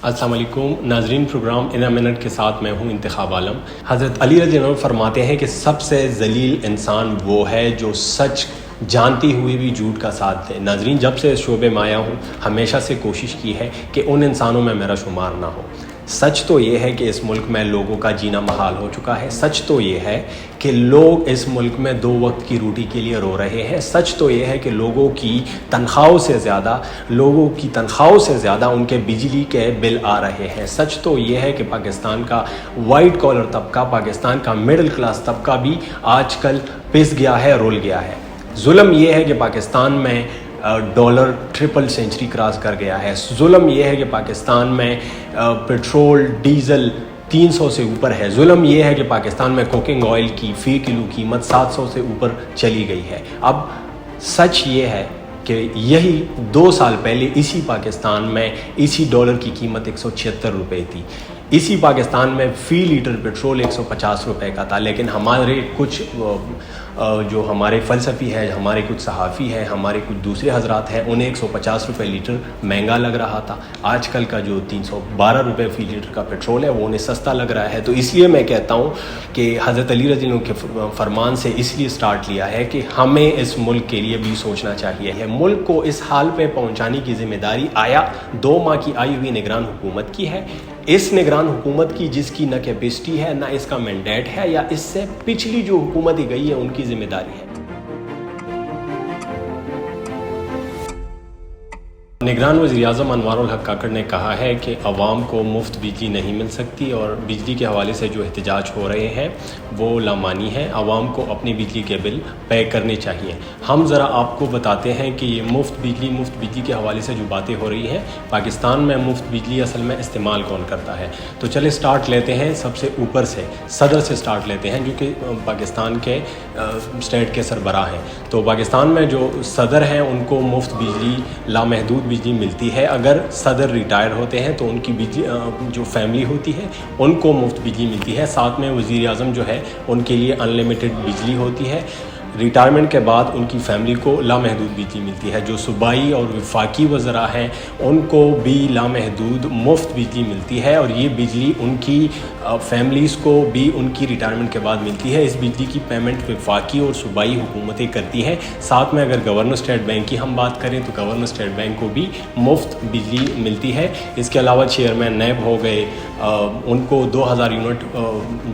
السلام علیکم ناظرین، پروگرام ان منٹ کے ساتھ میں ہوں انتخاب عالم۔ حضرت علی رضی اللہ عنہ فرماتے ہیں کہ سب سے ذلیل انسان وہ ہے جو سچ جانتی ہوئی بھی جھوٹ کا ساتھ دے۔ ناظرین، جب سے اس شعبے میں آیا ہوں ہمیشہ سے کوشش کی ہے کہ ان انسانوں میں میرا شمار نہ ہو۔ سچ تو یہ ہے کہ اس ملک میں لوگوں کا جینا محال ہو چکا ہے۔ سچ تو یہ ہے کہ لوگ اس ملک میں 2 وقت کی روٹی کے لیے رو رہے ہیں۔ سچ تو یہ ہے کہ لوگوں کی تنخواہوں سے زیادہ ان کے بجلی کے بل آ رہے ہیں۔ سچ تو یہ ہے کہ پاکستان کا وائٹ کالر طبقہ، پاکستان کا مڈل کلاس طبقہ بھی آج کل پس گیا ہے، رول گیا ہے۔ ظلم یہ ہے کہ پاکستان میں ڈالر 3 سینچری کراس کر گیا ہے۔ ظلم یہ ہے کہ پاکستان میں پیٹرول ڈیزل 300 سے اوپر ہے۔ ظلم یہ ہے کہ پاکستان میں کوکنگ آئل کی فی کلو قیمت 700 سے اوپر چلی گئی ہے۔ اب سچ یہ ہے کہ یہی 2 سال پہلے اسی پاکستان میں اسی ڈالر کی قیمت 176 روپے تھی۔ اسی پاکستان میں فی لیٹر پیٹرول 150 روپے کا تھا، لیکن ہمارے کچھ جو ہمارے فلسفی ہے، ہمارے کچھ صحافی ہیں، ہمارے کچھ دوسرے حضرات ہیں، انہیں 150 روپے لیٹر مہنگا لگ رہا تھا۔ آج کل کا جو 312 روپے فی لیٹر کا پیٹرول ہے وہ انہیں سستا لگ رہا ہے۔ تو اس لیے میں کہتا ہوں کہ حضرت علی رضی اللہ عنہ کے فرمان سے اس لیے سٹارٹ لیا ہے کہ ہمیں اس ملک کے لیے بھی سوچنا چاہیے ہے۔ ملک کو اس حال پہ پہنچانے کی ذمہ داری آیا 2 ماہ کی آئی ہوئی نگران حکومت کی ہے، اس نگران حکومت کی جس کی نہ کیپیسٹی ہے نہ اس کا مینڈیٹ ہے، یا اس سے پچھلی جو حکومتیں گئی ہے ان کی ذمہ داری ہے۔ نگران وزیر اعظم انوار الحق کاکڑ نے کہا ہے کہ عوام کو مفت بجلی نہیں مل سکتی، اور بجلی کے حوالے سے جو احتجاج ہو رہے ہیں وہ لامانی ہیں۔ عوام کو اپنی بجلی کے بل پے کرنے چاہیے۔ ہم ذرا آپ کو بتاتے ہیں کہ یہ مفت بجلی کے حوالے سے جو باتیں ہو رہی ہیں، پاکستان میں مفت بجلی اصل میں استعمال کون کرتا ہے؟ تو چلے سٹارٹ لیتے ہیں سب سے اوپر سے، صدر سے سٹارٹ لیتے ہیں جو کہ پاکستان کے اسٹیٹ کے سربراہ ہیں۔ تو پاکستان میں جو صدر ہیں ان کو مفت بجلی لامحدود بجلی ملتی ہے۔ اگر صدر ریٹائر ہوتے ہیں تو ان کی بجلی جو فیملی ہوتی ہے ان کو مفت بجلی ملتی ہے۔ ساتھ میں وزیر اعظم جو ہے ان کے لیے انلمیٹڈ بجلی ہوتی ہے۔ ریٹائرمنٹ کے بعد ان کی فیملی کو لامحدود بجلی ملتی ہے۔ جو صوبائی اور وفاقی وزراء ہیں ان کو بھی لامحدود مفت بجلی ملتی ہے، اور یہ بجلی ان کی فیملیز کو بھی ان کی ریٹائرمنٹ کے بعد ملتی ہے۔ اس بجلی کی پیمنٹ وفاقی اور صوبائی حکومتیں کرتی ہیں۔ ساتھ میں اگر گورنر اسٹیٹ بینک کی ہم بات کریں تو گورنر اسٹیٹ بینک کو بھی مفت بجلی ملتی ہے۔ اس کے علاوہ چیئرمین نیب ہو گئے، ان کو 2000 یونٹ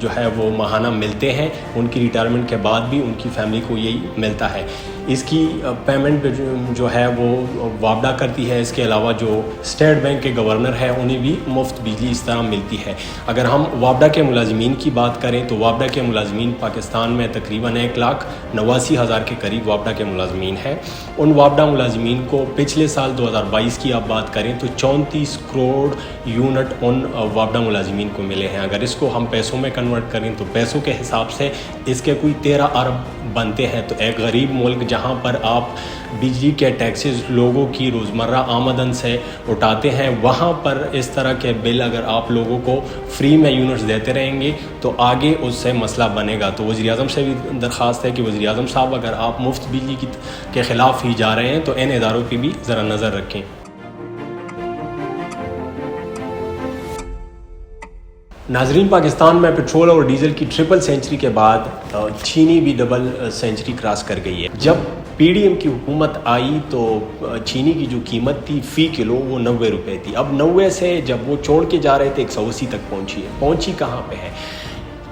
جو ہے وہ ماہانہ ملتے ہیں۔ ان کی ریٹائرمنٹ کے بعد بھی ان کی فیملی کو یہی ملتا ہے۔ اس کی پیمنٹ جو ہے وہ وابڈا کرتی ہے۔ اس کے علاوہ جو اسٹیٹ بینک کے گورنر ہیں انہیں بھی مفت بجلی اس طرح ملتی ہے۔ اگر ہم وابڈا کے ملازمین کی بات کریں تو وابڈا کے ملازمین پاکستان میں تقریباً 1,89,000 کے قریب وابڈا کے ملازمین ہیں۔ ان وابڈا ملازمین کو پچھلے سال 2022 کی آپ بات کریں تو 34 کروڑ یونٹ ان وابڈا ملازمین کو ملے ہیں۔ اگر اس کو ہم پیسوں میں کنورٹ کریں تو پیسوں کے حساب سے اس کے کوئی 13 ارب بنتے ہیں۔ تو ایک غریب ملک جہاں پر آپ بجلی کے ٹیکسز لوگوں کی روزمرہ آمدن سے اٹھاتے ہیں، وہاں پر اس طرح کے بل اگر آپ لوگوں کو فری میں یونٹس دیتے رہیں گے تو آگے اس سے مسئلہ بنے گا۔ تو وزیر اعظم سے بھی درخواست ہے کہ وزیر اعظم صاحب اگر آپ مفت بجلی کے خلاف ہی جا رہے ہیں تو ان اداروں پہ بھی ذرا نظر رکھیں۔ ناظرین، پاکستان میں پیٹرول اور ڈیزل کی 3 سینچری کے بعد چینی بھی 2 سینچری کراس کر گئی ہے۔ جب پی ڈی ایم کی حکومت آئی تو چینی کی جو قیمت تھی فی کلو وہ 90 روپے تھی۔ اب 90 سے جب وہ چھوڑ کے جا رہے تھے 180 تک پہنچی کہاں پہ ہے؟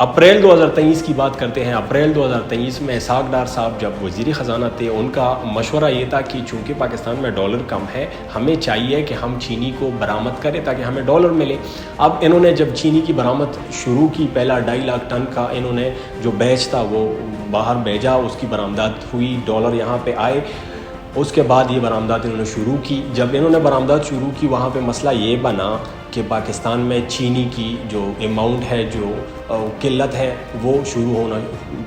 اپریل 2023 کی بات کرتے ہیں۔ اپریل 2023 میں اسحاق ڈار صاحب جب وزیر خزانہ تھے، ان کا مشورہ یہ تھا کہ چونکہ پاکستان میں ڈالر کم ہے، ہمیں چاہیے کہ ہم چینی کو برآمد کریں تاکہ ہمیں ڈالر ملے۔ اب انہوں نے جب چینی کی برآمد شروع کی، پہلا 2.5 لاکھ ٹن کا انہوں نے جو بیچ تھا وہ باہر بھیجا، اس کی برآمدات ہوئی، ڈالر یہاں پہ آئے۔ اس کے بعد یہ برآمدات انہوں نے شروع کی۔ جب انہوں نے برآمدات شروع کی وہاں پہ مسئلہ یہ بنا کہ پاکستان میں چینی کی جو اماؤنٹ ہے، جو قلت ہے، وہ ہونا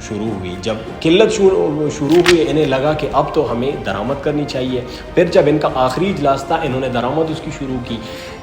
شروع ہوئی۔ جب قلت شروع ہوئی انہیں لگا کہ اب تو ہمیں درآمد کرنی چاہیے۔ پھر جب ان کا آخری اجلاس تھا انہوں نے درآمد اس کی شروع کی۔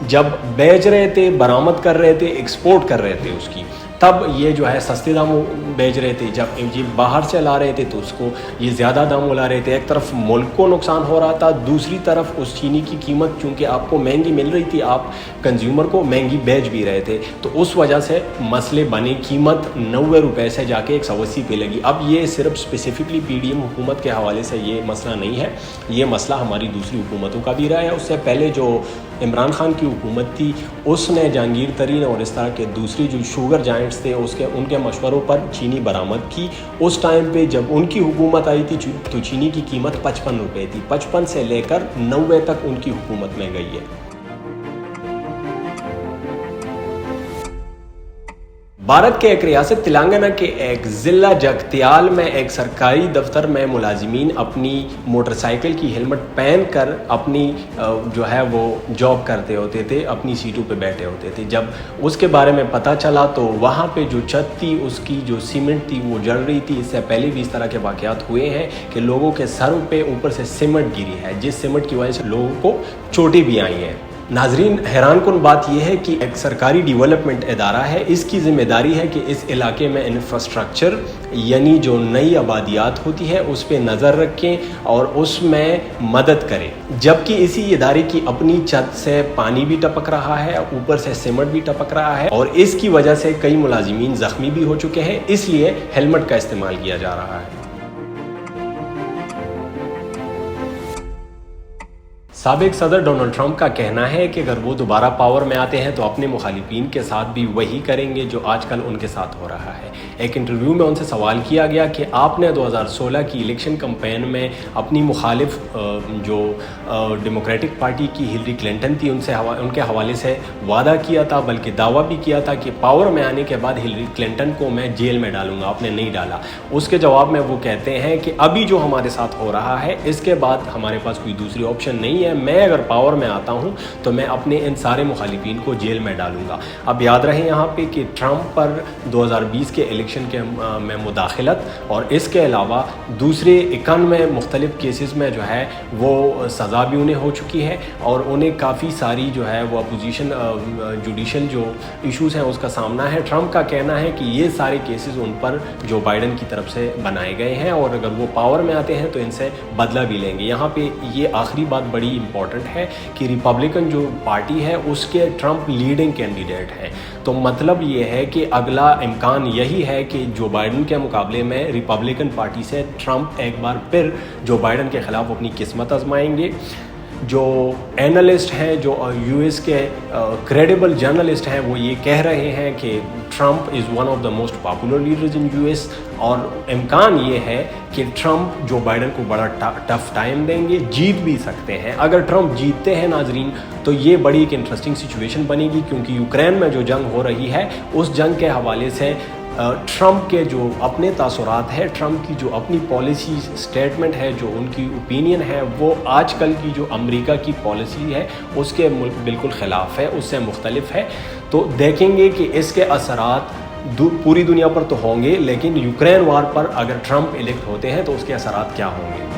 جب بیچ رہے تھے، برآمد کر رہے تھے، ایکسپورٹ کر رہے تھے اس کی، تب یہ جو ہے سستے داموں بیچ رہے تھے، جب یہ باہر سے لا رہے تھے تو اس کو یہ زیادہ داموں لا رہے تھے۔ ایک طرف ملک کو نقصان ہو رہا تھا، دوسری طرف اس چینی کی قیمت چونکہ آپ کو مہنگی مل رہی تھی، آپ کنزیومر کو مہنگی بیچ بھی رہے تھے، تو اس وجہ سے مسئلے بنے، قیمت 90 روپے سے جا کے 180 پہ لگی۔ اب یہ صرف اسپیسیفکلی پی ڈی ایم حکومت کے حوالے سے یہ مسئلہ نہیں ہے، یہ مسئلہ ہماری دوسری حکومتوں کا بھی رہا ہے۔ اس سے پہلے جو عمران خان کی حکومت تھی، اس نے جہانگیر ترین اور اس طرح کے دوسری جو شوگر جائنٹس تھے ان کے مشوروں پر چینی برآمد کی۔ اس ٹائم پہ جب ان کی حکومت آئی تھی تو چینی کی قیمت 55 روپے تھی، 55 سے لے کر 90 تک ان کی حکومت میں گئی ہے۔ بھارت کے ایک ریاست تلنگانہ کے ایک ضلع جگتیال میں ایک سرکاری دفتر میں ملازمین اپنی موٹر سائیکل کی ہیلمٹ پہن کر اپنی جو ہے وہ جاب کرتے ہوتے تھے، اپنی سیٹوں پہ بیٹھے ہوتے تھے۔ جب اس کے بارے میں پتہ چلا تو وہاں پہ جو چھت تھی، اس کی جو سیمنٹ تھی وہ جل رہی تھی۔ اس سے پہلے بھی اس طرح کے واقعات ہوئے ہیں کہ لوگوں کے سروں پہ اوپر سے سیمنٹ گری ہے، جس سیمنٹ کی وجہ سے لوگوں کو چوٹیں بھی آئی ہیں۔ ناظرین، حیران کن بات یہ ہے کہ ایک سرکاری ڈیولپمنٹ ادارہ ہے، اس کی ذمہ داری ہے کہ اس علاقے میں انفراسٹرکچر یعنی جو نئی آبادیات ہوتی ہے اس پہ نظر رکھیں اور اس میں مدد کریں، جبکہ اسی ادارے کی اپنی چھت سے پانی بھی ٹپک رہا ہے، اوپر سے سیمنٹ بھی ٹپک رہا ہے، اور اس کی وجہ سے کئی ملازمین زخمی بھی ہو چکے ہیں، اس لیے ہیلمٹ کا استعمال کیا جا رہا ہے۔ سابق صدر ڈونلڈ ٹرمپ کا کہنا ہے کہ اگر وہ دوبارہ پاور میں آتے ہیں تو اپنے مخالفین کے ساتھ بھی وہی کریں گے جو آج کل ان کے ساتھ ہو رہا ہے۔ ایک انٹرویو میں ان سے سوال کیا گیا کہ آپ نے 2016 کی الیکشن کمپین میں اپنی مخالف جو ڈیموکریٹک پارٹی کی ہلری کلنٹن تھی ان کے حوالے سے وعدہ کیا تھا، بلکہ دعویٰ بھی کیا تھا کہ پاور میں آنے کے بعد ہلری کلنٹن کو میں جیل میں ڈالوں گا، آپ نے نہیں ڈالا۔ اس کے جواب میں وہ کہتے ہیں کہ ابھی جو ہمارے ساتھ ہو رہا ہے اس کے بعد ہمارے پاس کوئی دوسری آپشن نہیں ہے، میں اگر پاور میں آتا ہوں تو میں اپنے ان سارے مخالفین کو جیل میں ڈالوں گا۔ اب یاد رہے یہاں پہ کہ ٹرمپ پر 2020 کے الیکشن میں مداخلت اور اس کے علاوہ دوسرے 91 مختلف کیسز میں جو ہے وہ سزا بھی انہیں ہو چکی ہے، اور انہیں کافی ساری جو ہے وہ اپوزیشن جوڈیشل جو ایشوز ہیں اس کا سامنا ہے۔ ٹرمپ کا کہنا ہے کہ یہ سارے کیسز ان پر جو بائیڈن کی طرف سے بنائے گئے ہیں، اور اگر وہ پاور میں آتے ہیں تو ان سے بدلہ بھی لیں گے۔ یہاں پہ یہ آخری بات بڑی امپورٹنٹ ہے کہ ریپبلکن جو پارٹی ہے اس کے ٹرمپ لیڈنگ کینڈیڈیٹ ہیں، تو مطلب یہ ہے کہ اگلا امکان یہی ہے کہ جو بائیڈن کے مقابلے میں ریپبلکن پارٹی سے ٹرمپ ایک بار پھر جو بائیڈن کے خلاف اپنی قسمت آزمائیں گے۔ جو اینالسٹ ہیں، جو یو ایس کے کریڈیبل جرنلسٹ ہیں، وہ یہ کہہ رہے ہیں کہ Trump is one of the most popular leaders in U S, اور امکان یہ ہے کہ ٹرمپ جو بائیڈن کو بڑا ٹف ٹائم دیں گے، جیت بھی سکتے ہیں۔ اگر ٹرمپ جیتتے ہیں ناظرین تو یہ بڑی ایک انٹرسٹنگ سچویشن بنے گی، کیونکہ یوکرین میں جو جنگ ہو رہی ہے اس جنگ کے حوالے سے ٹرمپ کے جو اپنے تاثرات ہے، ٹرمپ کی جو اپنی پالیسی سٹیٹمنٹ ہے، جو ان کی اوپینین ہے، وہ آج کل کی جو امریکہ کی پالیسی ہے اس کے بالکل خلاف ہے، اس سے مختلف ہے۔ تو دیکھیں گے کہ اس کے اثرات پوری دنیا پر تو ہوں گے، لیکن یوکرین وار پر اگر ٹرمپ الیکٹ ہوتے ہیں تو اس کے اثرات کیا ہوں گے۔